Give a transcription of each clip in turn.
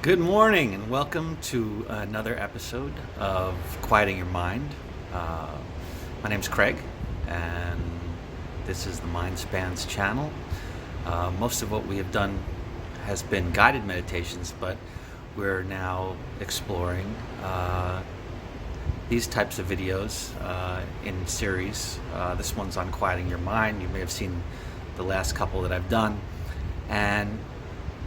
Good morning and welcome to another episode of Quieting Your Mind. Uh, my name's Craig and this is the Mind Spans channel. Most of what we have done has been guided meditations, but we're now exploring these types of videos in series. This one's on quieting your mind. You may have seen the last couple that I've done. And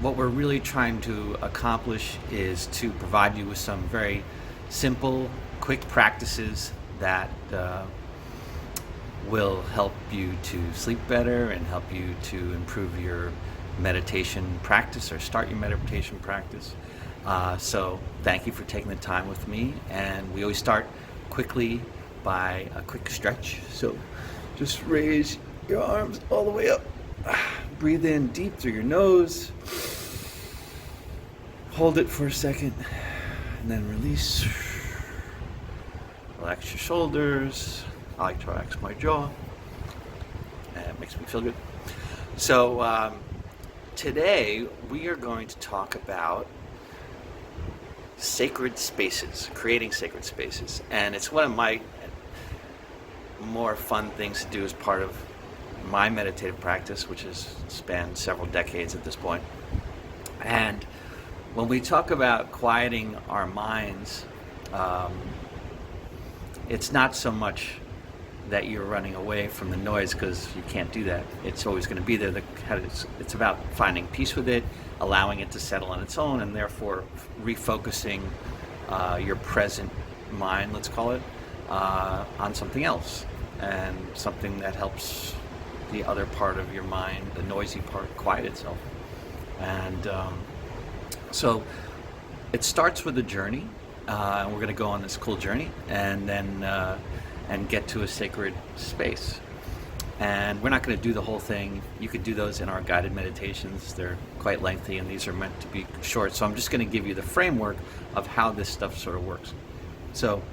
what we're really trying to accomplish is to provide you with some very simple, quick practices that will help you to sleep better and help you to improve your meditation practice or start your meditation practice. So thank you for taking the time with me. And we always start quickly by a quick stretch. So just raise your arms all the way up. Breathe in deep through your nose. Hold it for a second and then release. Relax your shoulders. I like to relax my jaw. And it makes me feel good. So today we are going to talk about sacred spaces, creating sacred spaces. And it's one of my more fun things to do as part of my meditative practice, which has spanned several decades at this point. And when we talk about quieting our minds, it's not so much that you're running away from the noise, because you can't do that. It's always going to be there. It's about finding peace with it, allowing it to settle on its own, and therefore refocusing your present mind, let's call it, on something else, and something that helps the other part of your mind, the noisy part, quiet itself. And so it starts with a journey, and we're going to go on this cool journey, and then and get to a sacred space. And we're not going to do the whole thing. You could do those in our guided meditations. They're quite lengthy, and these are meant to be short. So I'm just going to give you the framework of how this stuff sort of works. So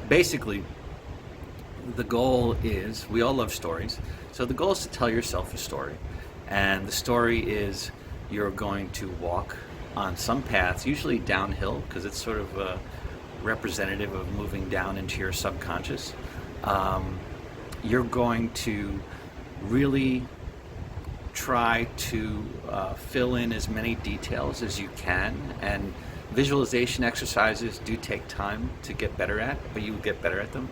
basically, the goal is, we all love stories, so the goal is to tell yourself a story. And the story is, you're going to walk on some paths, usually downhill, because it's sort of representative of moving down into your subconscious. You're going to really try to fill in as many details as you can, and visualization exercises do take time to get better at, but you will get better at them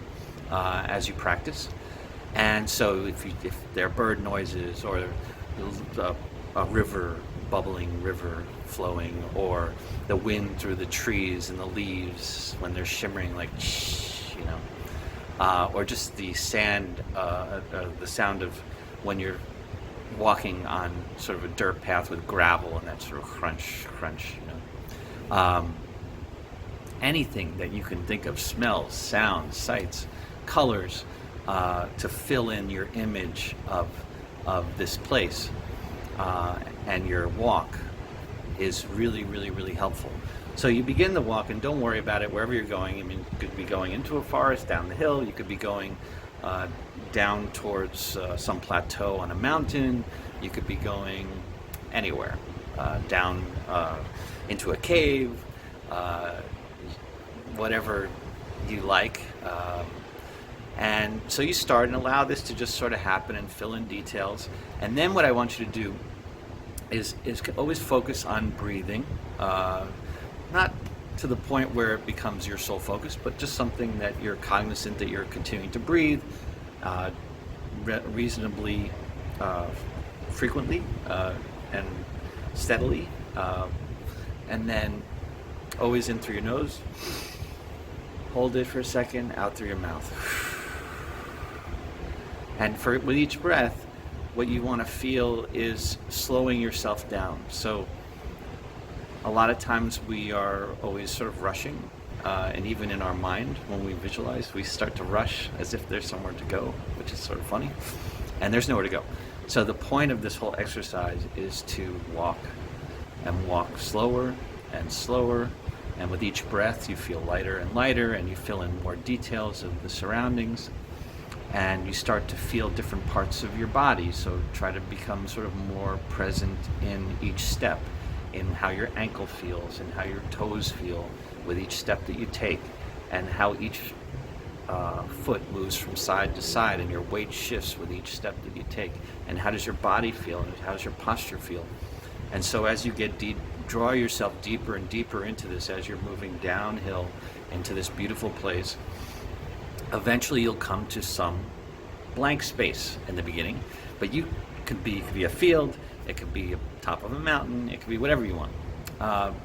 as you practice. And so if there are bird noises, or a river, bubbling river flowing, or the wind through the trees and the leaves when they're shimmering like or just the sand, the sound of when you're walking on sort of a dirt path with gravel and that sort of crunch, anything that you can think of, smells, sounds, sights, colors, to fill in your image of this place. And your walk is really, really, really helpful. So you begin the walk, and don't worry about it wherever you're going. I mean, you could be going into a forest, down the hill. You could be going down towards some plateau on a mountain. You could be going anywhere, down into a cave, whatever you like. And so you start and allow this to just sort of happen and fill in details. And then what I want you to do is always focus on breathing, not to the point where it becomes your sole focus, but just something that you're cognizant that you're continuing to breathe reasonably frequently and steadily, and then always in through your nose. Hold it for a second, out through your mouth. And with each breath, what you want to feel is slowing yourself down. So a lot of times we are always sort of rushing, and even in our mind, when we visualize, we start to rush as if there's somewhere to go, which is sort of funny, and there's nowhere to go. So the point of this whole exercise is to walk, and walk slower and slower, and with each breath you feel lighter and lighter, and you fill in more details of the surroundings, and you start to feel different parts of your body. So try to become sort of more present in each step, in how your ankle feels and how your toes feel with each step that you take, and how each foot moves from side to side and your weight shifts with each step that you take, and how does your body feel and how does your posture feel. And so as you get deep, draw yourself deeper and deeper into this as you're moving downhill into this beautiful place. Eventually you'll come to some blank space in the beginning, but it could be a field, it could be a top of a mountain, it could be whatever you want.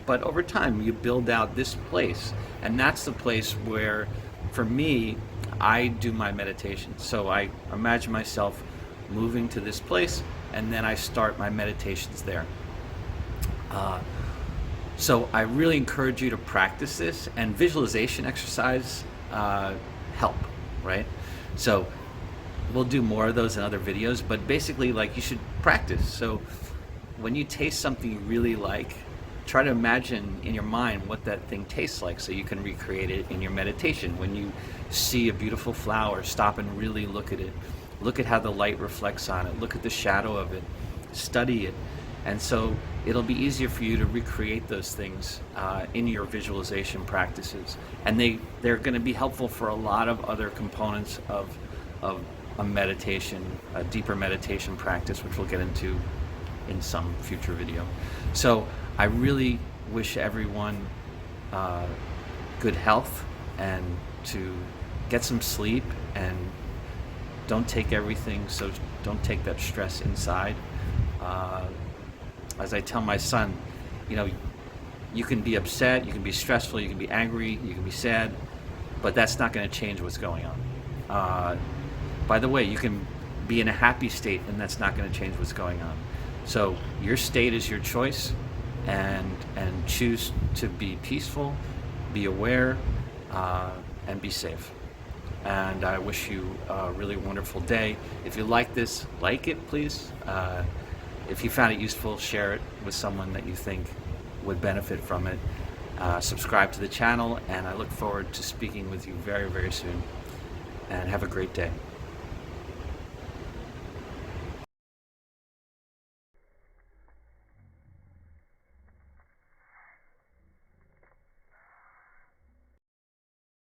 But over time you build out this place, and that's the place where, for me, I do my meditation. So I imagine myself moving to this place, and then I start my meditations there. So I really encourage you to practice this, and visualization exercise help, right? So we'll do more of those in other videos, but basically, like, you should practice. So when you taste something you really like, try to imagine in your mind what that thing tastes like so you can recreate it in your meditation. When you see a beautiful flower, stop and really look at it. Look at how the light reflects on it. Look at the shadow of it. Study it. And so it'll be easier for you to recreate those things in your visualization practices. And they're going to be helpful for a lot of other components of a meditation, a deeper meditation practice, which we'll get into in some future video. So I really wish everyone good health, and to get some sleep, and don't take everything, so don't take that stress inside. As I tell my son, you can be upset, you can be stressful, you can be angry, you can be sad, but that's not going to change what's going on. By the way, you can be in a happy state, and that's not going to change what's going on. So your state is your choice, and choose to be peaceful, be aware, and be safe. And I wish you a really wonderful day. If you like this, like it, please. If you found it useful, share it with someone that you think would benefit from it. Subscribe to the channel, and I look forward to speaking with you very, very soon. And have a great day.